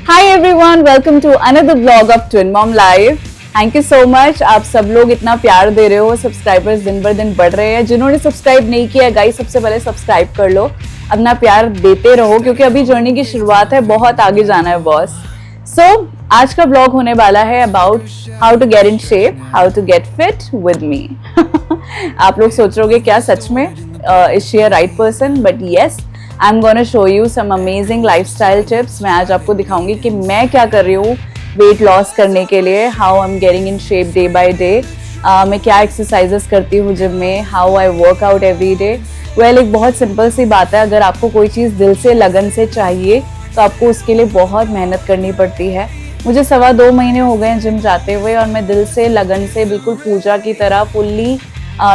Hi everyone, welcome to another blog of twin mom live. Thank you so much. आप सब लोग इतना प्यार दे रहे हो, सब्सक्राइबर्स दिन बर दिन बढ़ रहे हैं। जिन्होंने सब्सक्राइब नहीं किया गाइस, सबसे पहले सब्सक्राइब कर लो, अपना प्यार देते रहो क्योंकि अभी जर्नी की शुरुआत है, बहुत आगे जाना है बॉस। सो आज का ब्लॉग होने वाला है about how to get in shape, how to get fit with me. आप लोग सोच रहे क्या सच में is she a right person? But yes, I am gonna show you some amazing lifestyle tips. मैं आज आपको दिखाऊंगी कि मैं क्या कर रही हूँ वेट लॉस करने के लिए, how I am getting in shape day by day. मैं क्या एक्सरसाइजेस करती हूँ जिम में, how I work out every day. Well, एक बहुत सिंपल सी बात है, अगर आपको कोई चीज़ दिल से लगन से चाहिए तो आपको उसके लिए बहुत मेहनत करनी पड़ती है। मुझे 2.25 महीने हो गए जिम जाते हुए और मैं दिल से लगन से बिल्कुल पूजा की तरह फुल्ली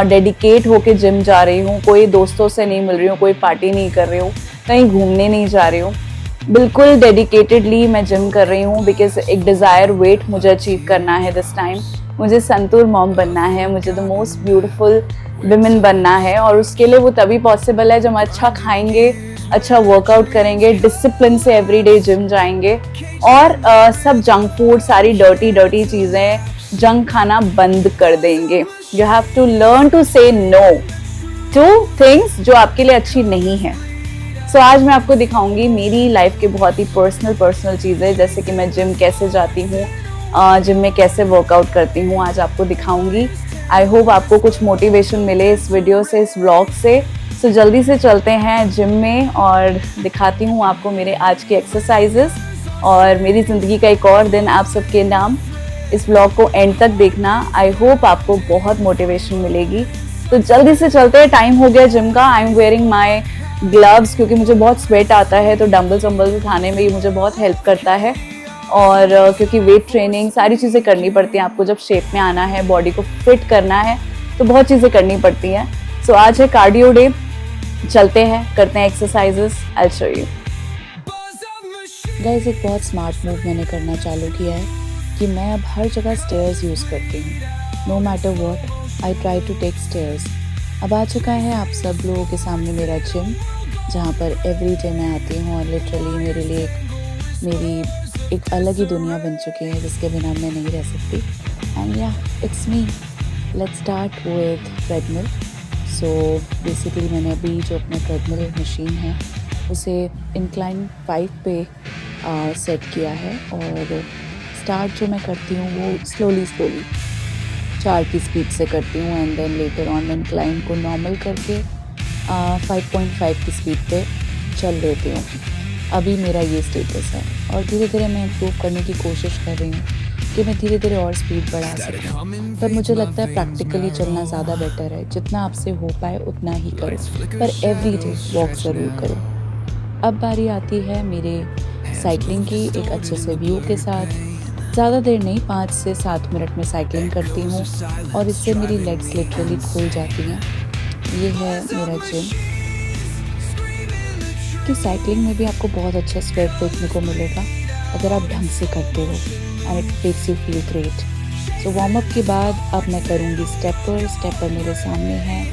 डेडिकेट होके जिम जा रही हूँ। कोई दोस्तों से नहीं मिल रही हूँ, कोई पार्टी नहीं कर रही हूँ, कहीं घूमने नहीं जा रही हूँ, बिल्कुल डेडिकेटेडली मैं जिम कर रही हूँ बिकॉज एक डिज़ायर वेट मुझे अचीव करना है दिस टाइम। मुझे संतूर मॉम बनना है, मुझे द मोस्ट ब्यूटीफुल विमेन बनना है और उसके लिए वो तभी पॉसिबल है जब हम अच्छा खाएंगे, अच्छा वर्कआउट करेंगे, डिसिप्लिन से एवरीडे जिम जाएंगे और सब जंक फूड, सारी डर्टी चीज़ें, जंक खाना बंद कर देंगे। You have to learn to say no to things जो आपके लिए अच्छी नहीं है। सो आज मैं आपको दिखाऊंगी मेरी लाइफ के बहुत ही पर्सनल चीज़ें, जैसे कि मैं जिम कैसे जाती हूँ, जिम में कैसे वर्कआउट करती हूँ, आज आपको दिखाऊंगी। आई होप आपको कुछ मोटिवेशन मिले इस वीडियो से, इस व्लॉग से। सो जल्दी से चलते हैं जिम में और दिखाती हूँ आपको मेरे आज के एक्सरसाइजेस और मेरी ज़िंदगी का एक और दिन आप सबके नाम। इस व्लॉग को एंड तक देखना, आई होप आपको बहुत मोटिवेशन मिलेगी। तो जल्दी से चलते हैं, टाइम हो गया जिम का। I am wearing my gloves क्योंकि मुझे बहुत स्वेट आता है, तो डंबल्स उठाने में मुझे बहुत हेल्प करता है और क्योंकि वेट ट्रेनिंग सारी चीज़ें करनी पड़ती हैं आपको, जब शेप में आना है, बॉडी को फिट करना है तो बहुत चीज़ें करनी पड़ती हैं। सो आज है कार्डियो डे, चलते हैं, करते हैं exercises. I show you guys. एक बहुत स्मार्ट मूव मैंने करना चालू किया है कि मैं अब हर जगह स्टेयर्स यूज़ करती हूँ। No matter what, I try to take stairs. अब आ चुका है आप सब लोगों के सामने मेरा जिम, जहाँ पर एवरी डे मैं आती हूँ और लिटरली मेरे लिए मेरी एक अलग ही दुनिया बन चुकी है जिसके बिना मैं नहीं रह सकती। एंड या, it's me. Let's start with treadmill. So basically मैंने अभी जो अपना ट्रेडमिल मशीन है उसे इंक्लाइन 5 पे सेट किया है और स्टार्ट जो मैं करती हूँ वो स्लोली 4 की स्पीड से करती हूँ and then later on incline को नॉर्मल करके 5.5 की स्पीड पे चल लेती हूँ। अभी मेरा ये स्टेटस है और धीरे धीरे मैं इम्प्रूव करने की कोशिश कर रही हूँ कि मैं धीरे धीरे और स्पीड बढ़ा सकूँ। पर मुझे लगता है प्रैक्टिकली चलना ज़्यादा बेटर है, जितना आपसे हो पाए उतना ही करो, पर एवरी डे वॉक ज़रूर करो। अब बारी आती है मेरे साइकिलिंग की, एक अच्छे से व्यू के साथ। ज़्यादा देर नहीं, 5 से 7 मिनट में साइकिलिंग करती हूँ और इससे मेरी लेग्स लिटरली खुल जाती हैं। ये है मेरा जिम। कि साइकिलिंग में भी आपको बहुत अच्छा स्वेट देखने को मिलेगा अगर आप ढंग से करते हो and it makes you feel great. So warm up के बाद अब मैं करूँगी स्टेपर मेरे सामने है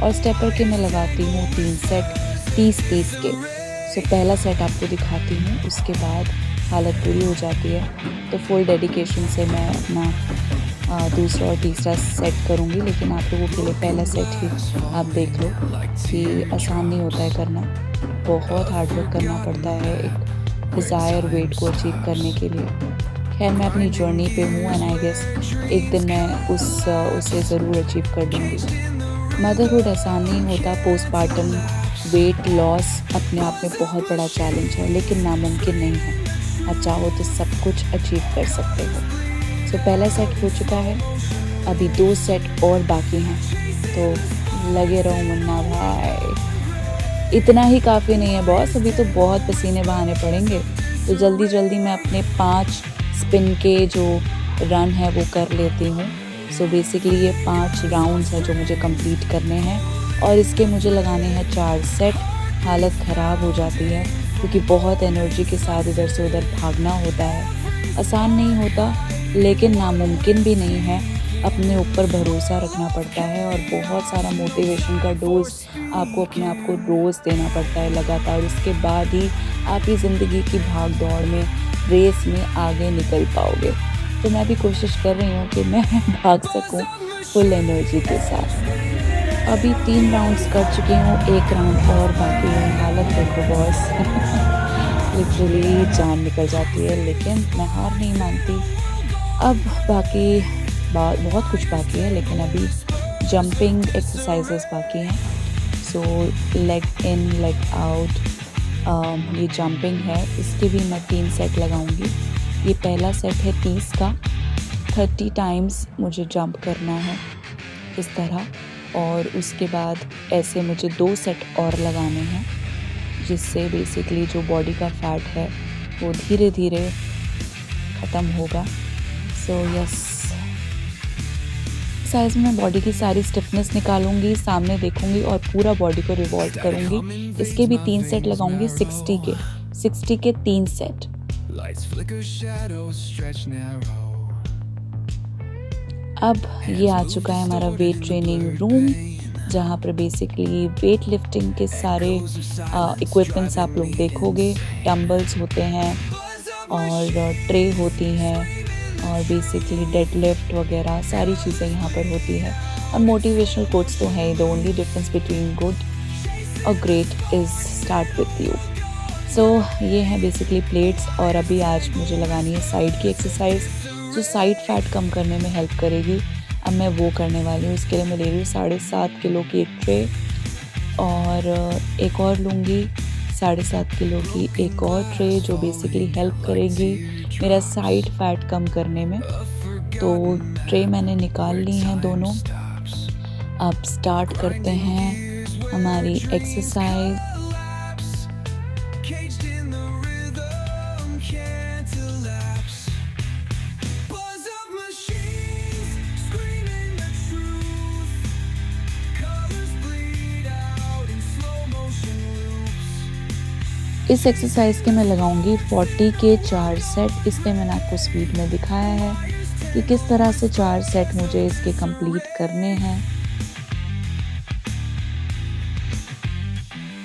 और स्टेपर के मैं लगाती हूँ 3 सेट 30 के। सो पहला सेट आपको दिखाती हूँ, उसके बाद हालत पूरी हो जाती है तो फुल डेडिकेशन से मैं अपना दूसरा और तीसरा सेट करूँगी। लेकिन आप लोगों के लिए पहला सेट ही आप देख लो कि आसान नहीं होता है करना, बहुत हार्ड वर्क करना पड़ता है एक डिज़ायर वेट को अचीव करने के लिए। खैर, मैं अपनी जर्नी पे हूँ एंड आई गेस एक दिन मैं उसे ज़रूर अचीव कर दूँगी। मदरहुड आसान नहीं होता, पोस्टपार्टम वेट लॉस अपने आप में बहुत बड़ा चैलेंज है लेकिन नामुमकिन नहीं है। आप चाहो तो सब कुछ अचीव कर सकते हो। सो पहला सेट हो चुका है, अभी 2 सेट और बाकी हैं, तो लगे रहो मुन्ना भाई। इतना ही काफ़ी नहीं है बॉस, अभी तो बहुत पसीने बहाने पड़ेंगे। तो जल्दी मैं अपने 5 स्पिन के जो रन है वो कर लेती हूँ। सो बेसिकली ये 5 राउंड्स हैं जो मुझे कंप्लीट करने हैं और इसके मुझे लगाने हैं 4 सेट। हालत ख़राब हो जाती है क्योंकि बहुत एनर्जी के साथ इधर से उधर भागना होता है। आसान नहीं होता लेकिन नामुमकिन भी नहीं है। अपने ऊपर भरोसा रखना पड़ता है और बहुत सारा मोटिवेशन का डोज आपको अपने आप को रोज़ देना पड़ता है लगातार। उसके बाद ही आप ही ज़िंदगी की भाग दौड़ में रेस में आगे निकल पाओगे। तो मैं भी कोशिश कर रही हूँ कि मैं भाग सकूँ फुल एनर्जी के साथ। अभी 3 राउंड्स कर चुकी हूँ, 1 राउंड और बाकी है। हालत देखो बॉस लिटरली जान निकल जाती है, लेकिन मैं हार नहीं मानती। अब बाकी बहुत कुछ बाकी है, लेकिन अभी जंपिंग एक्सरसाइजेस बाकी हैं। सो लेग इन लेग आउट, ये जंपिंग है, इसके भी मैं 3 सेट लगाऊंगी। ये पहला सेट है 30 का, 30 टाइम्स मुझे जंप करना है इस तरह, और उसके बाद ऐसे मुझे 2 सेट और लगाने हैं, जिससे बेसिकली जो बॉडी का फैट है वो धीरे धीरे ख़त्म होगा। सो यस, साइज में बॉडी की सारी स्टिफनेस निकालूंगी, सामने देखूंगी और पूरा बॉडी को रिवॉल्व करूंगी। इसके भी 3 सेट लगाऊंगी, 60 के 3 सेट। अब ये आ चुका है हमारा वेट ट्रेनिंग रूम, जहाँ पर बेसिकली वेट लिफ्टिंग के सारे इक्विपमेंट्स आप लोग देखोगे। डंबल्स होते हैं और ट्रे होती हैं और बेसिकली डेडलिफ्ट वगैरह सारी चीज़ें यहाँ पर होती है। और मोटिवेशनल कोट्स तो हैं, the only difference between good और great is start with you. So ये है बेसिकली प्लेट्स। और अभी आज मुझे लगानी है साइड की एक्सरसाइज, जो साइड फैट कम करने में हेल्प करेगी। अब मैं वो करने वाली हूँ। इसके लिए मैं ले रही हूँ 7.5 किलो की एक ट्रे, और एक और लूँगी 7.5 किलो की एक और ट्रे, जो बेसिकली हेल्प करेगी मेरा साइड फैट कम करने में। तो ट्रे मैंने निकाल ली हैं दोनों। अब स्टार्ट करते हैं हमारी एक्सरसाइज। इस एक्सरसाइज के मैं लगाऊंगी 40 के 4 सेट। इसमें मैंने आपको स्पीड में दिखाया है कि किस तरह से 4 सेट मुझे इसके कंप्लीट करने हैं।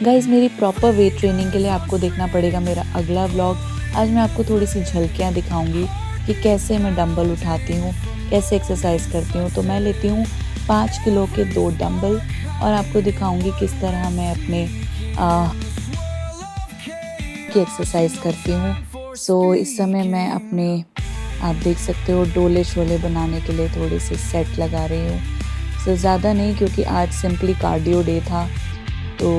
गाइज, मेरी प्रॉपर वेट ट्रेनिंग के लिए आपको देखना पड़ेगा मेरा अगला व्लॉग। आज मैं आपको थोड़ी सी झलकियाँ दिखाऊंगी कि कैसे मैं डंबल उठाती हूँ, कैसे एक्सरसाइज करती हूँ। तो मैं लेती हूँ 5 किलो के 2 डंबल, और आपको दिखाऊंगी किस तरह मैं अपने की एक्सरसाइज करती हूँ। सो इस समय मैं अपने, आप देख सकते हो, डोले शोले बनाने के लिए थोड़े से सेट लगा रही हूँ। सो ज़्यादा नहीं, क्योंकि आज सिंपली कार्डियो डे था। तो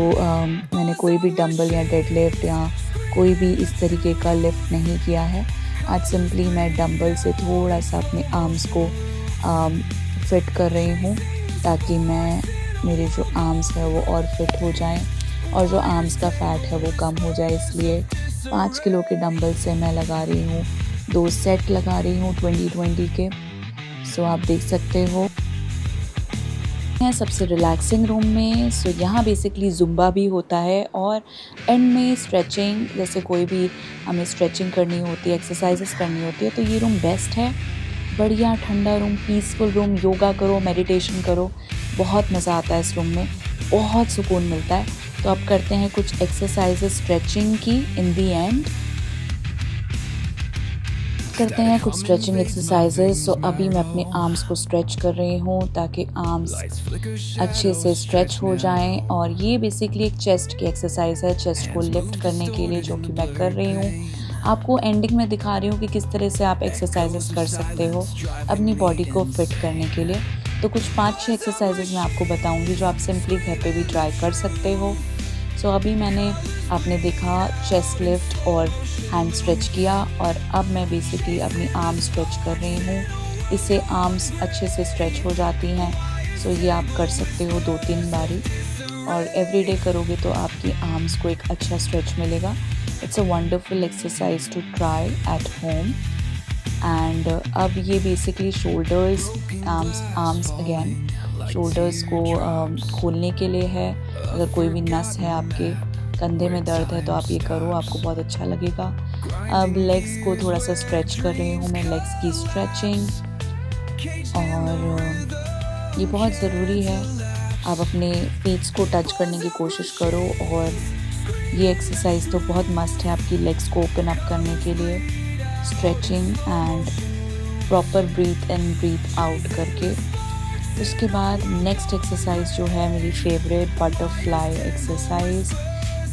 मैंने कोई भी डंबल या डेडलिफ्ट या कोई भी इस तरीके का लिफ्ट नहीं किया है। आज सिंपली मैं डंबल से थोड़ा सा अपने आर्म्स को फिट कर रही हूँ, ताकि मेरे जो आर्म्स है वो और फिट हो जाएं, और जो आर्म्स का फैट है वो कम हो जाए। इसलिए 5 किलो के डंबल से मैं लगा रही हूँ 2 सेट लगा रही हूँ 20-20 के। सो आप देख सकते हो है सबसे रिलैक्सिंग रूम में। सो यहाँ बेसिकली जुम्बा भी होता है, और एंड में स्ट्रेचिंग, जैसे कोई भी हमें स्ट्रेचिंग करनी होती है, एक्सरसाइजेस करनी होती है, तो ये रूम बेस्ट है। बढ़िया ठंडा रूम, पीसफुल रूम, योगा करो, मेडिटेशन करो, बहुत मज़ा आता है इस रूम में, बहुत सुकून मिलता है। तो अब करते हैं कुछ एक्सरसाइजेस स्ट्रेचिंग की। इन दी एंड करते हैं कुछ स्ट्रेचिंग एक्सरसाइजेस। सो अभी मैं अपने आर्म्स को स्ट्रेच कर रही हूँ, ताकि आर्म्स अच्छे से स्ट्रेच हो जाएं। और ये बेसिकली एक चेस्ट की एक्सरसाइज है, चेस्ट को लिफ्ट करने के लिए, जो कि मैं कर रही हूँ। आपको एंडिंग में दिखा रही हूँ कि किस तरह से आप एक्सरसाइजेस कर सकते हो अपनी बॉडी को फिट करने के लिए। तो कुछ 5-6 एक्सरसाइजेस मैं आपको बताऊँगी, जो आप सिंपली घर पे भी ट्राई कर सकते हो। सो अभी आपने देखा चेस्ट लिफ्ट और हैंड स्ट्रेच किया, और अब मैं बेसिकली अपनी आर्म स्ट्रेच कर रही हूँ। इससे आर्म्स अच्छे से स्ट्रेच हो जाती हैं। सो ये आप कर सकते हो 2-3 बारी, और एवरीडे करोगे तो आपकी आर्म्स को एक अच्छा स्ट्रेच मिलेगा। It's a wonderful exercise to try at home. And अब ये basically shoulders, arms again shoulders को खोलने के लिए है। अगर कोई भी नस है, आपके कंधे में दर्द है, तो आप ये करो, आपको बहुत अच्छा लगेगा। अब लेग्स को थोड़ा सा स्ट्रेच कर रही हूँ मैं, लेग्स की स्ट्रेचिंग, और ये बहुत ज़रूरी है। आप अपने फीट्स को टच करने की कोशिश करो, और ये एक्सरसाइज तो बहुत मस्ट है आपकी लेग्स को ओपन अप करने के लिए। Stretching and proper breathe in breathe out करके। उसके बाद नेक्स्ट एक्सरसाइज जो है मेरी फेवरेट, बटरफ्लाई एक्सरसाइज।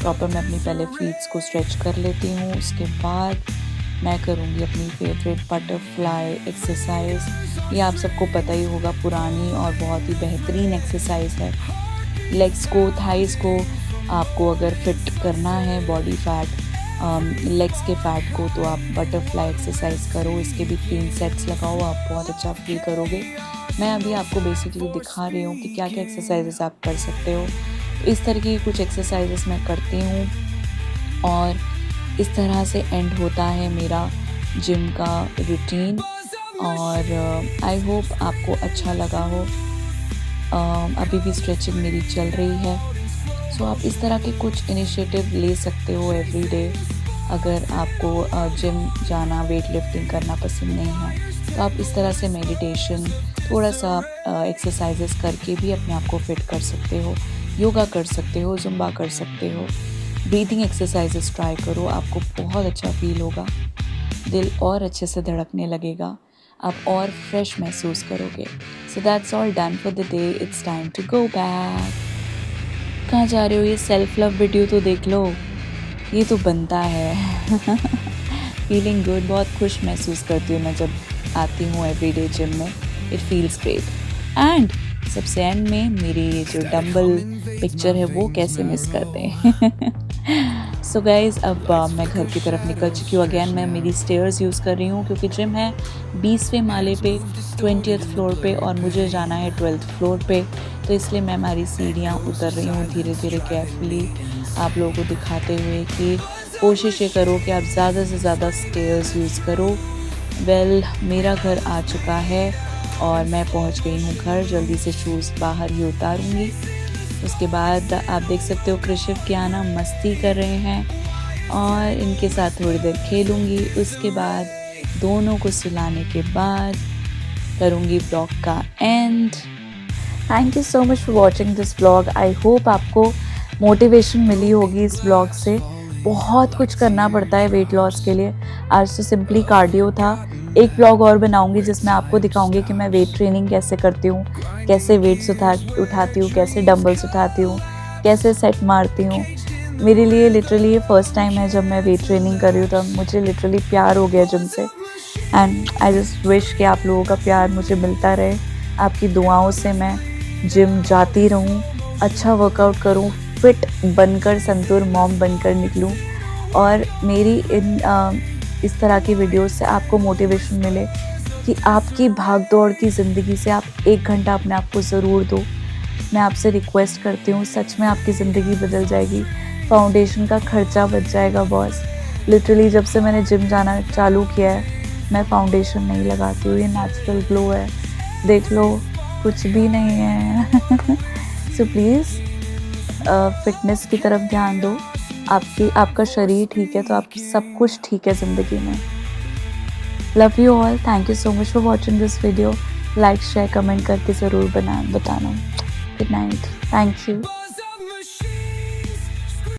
प्रॉपर मैं अपनी पहले फीट्स को स्ट्रेच कर लेती हूँ, उसके बाद मैं करूँगी अपनी फेवरेट बटरफ्लाई एक्सरसाइज। ये आप सबको पता ही होगा, पुरानी और बहुत ही बेहतरीन एक्सरसाइज है। लेग्स को, थाइस को आपको अगर फिट करना है बॉडी फैट, लेग्स के फैट को, तो आप बटरफ्लाई एक्सरसाइज करो। इसके भी 3 सेट्स लगाओ, आप बहुत अच्छा फील करोगे। मैं अभी आपको बेसिकली दिखा रही हूँ कि क्या क्या एक्सरसाइजेस आप कर सकते हो। इस तरह की कुछ एक्सरसाइजेस मैं करती हूँ और इस तरह से एंड होता है मेरा जिम का रूटीन। और आई होप आपको अच्छा लगा हो। अभी भी स्ट्रेचिंग मेरी चल रही है। सो आप इस तरह के कुछ इनिशिएटिव ले सकते हो एवरी डे। अगर आपको जिम जाना, वेट लिफ्टिंग करना पसंद नहीं है, तो आप इस तरह से मेडिटेशन, थोड़ा सा एक्सरसाइजेस करके भी अपने आप को फिट कर सकते हो। योगा कर सकते हो, जुम्बा कर सकते हो, ब्रीथिंग एक्सरसाइजेस ट्राई करो, आपको बहुत अच्छा फील होगा। दिल और अच्छे से धड़कने लगेगा, आप और फ्रेश महसूस करोगे। So that's all done for the day, it's time to go back. कहाँ जा रहे हो? ये सेल्फ लव वीडियो तो देख लो, ये तो बनता है। फीलिंग गुड, बहुत खुश महसूस करती हूँ मैं जब आती हूँ एवरीडे जिम में। It feels great. एंड सबसे एंड में मेरी ये जो डम्बल पिक्चर है वो कैसे मिस करते हैं। सो गाइज, अब मैं घर की तरफ निकल चुकी हूँ। अगेन मैं मेरी स्टेयर्स यूज़ कर रही हूँ क्योंकि जिम है 20वें माले पे, 20th फ्लोर पे, और मुझे जाना है 12th फ्लोर पे। तो इसलिए मैं हमारी सीढ़ियाँ उतर रही हूँ धीरे धीरे, केयरफुली, आप लोगों को दिखाते हुए कि कोशिश ये करो कि आप ज़्यादा से ज़्यादा स्टेयर्स यूज़ करो। वेल, मेरा घर आ चुका है और मैं पहुंच गई हूँ घर। जल्दी से शूज़ बाहर ही उतारूँगी। उसके बाद आप देख सकते हो कृषिव कियाना मस्ती कर रहे हैं और इनके साथ थोड़ी देर खेलूँगी। उसके बाद दोनों को सुलाने के बाद करूँगी ब्लॉग का and. Thank you so much for watching this blog. I hope आपको मोटिवेशन मिली होगी इस ब्लॉग से। बहुत कुछ करना पड़ता है वेट लॉस के लिए। आज तो सिंपली कार्डियो था। एक ब्लॉग और बनाऊंगी जिसमें आपको दिखाऊंगी कि मैं वेट ट्रेनिंग कैसे करती हूँ, कैसे वेट्स उठाती हूँ, कैसे डंबल्स उठाती हूँ, कैसे सेट मारती हूँ। मेरे लिए लिटरली ये फर्स्ट टाइम है जब मैं वेट ट्रेनिंग कर रही हूँ, तो मुझे लिटरली प्यार हो गया जिम से। एंड आई जस्ट विश कि आप लोगों का प्यार मुझे मिलता रहे। आपकी दुआओं से मैं जिम जाती रहूँ, अच्छा वर्कआउट करूँ, फिट बनकर, संतूर मॉम बनकर निकलूँ। और मेरी इस तरह की वीडियोस से आपको मोटिवेशन मिले कि आपकी भाग दौड़ की ज़िंदगी से आप 1 घंटा अपने आप को ज़रूर दो। मैं आपसे रिक्वेस्ट करती हूँ, सच में आपकी ज़िंदगी बदल जाएगी। फाउंडेशन का खर्चा बच जाएगा बॉस। लिटरली जब से मैंने जिम जाना चालू किया है, मैं फाउंडेशन नहीं लगाती हूँ। ये नेचुरल ग्लो है, देख लो, कुछ भी नहीं है। सो प्लीज़ फिटनेस की तरफ ध्यान दो। आपका शरीर ठीक है तो आप सब कुछ ठीक है ज़िंदगी में। Love you all. Thank you so much for watching this video. Like, share, comment करके ज़रूर बताना। Good night. Thank you.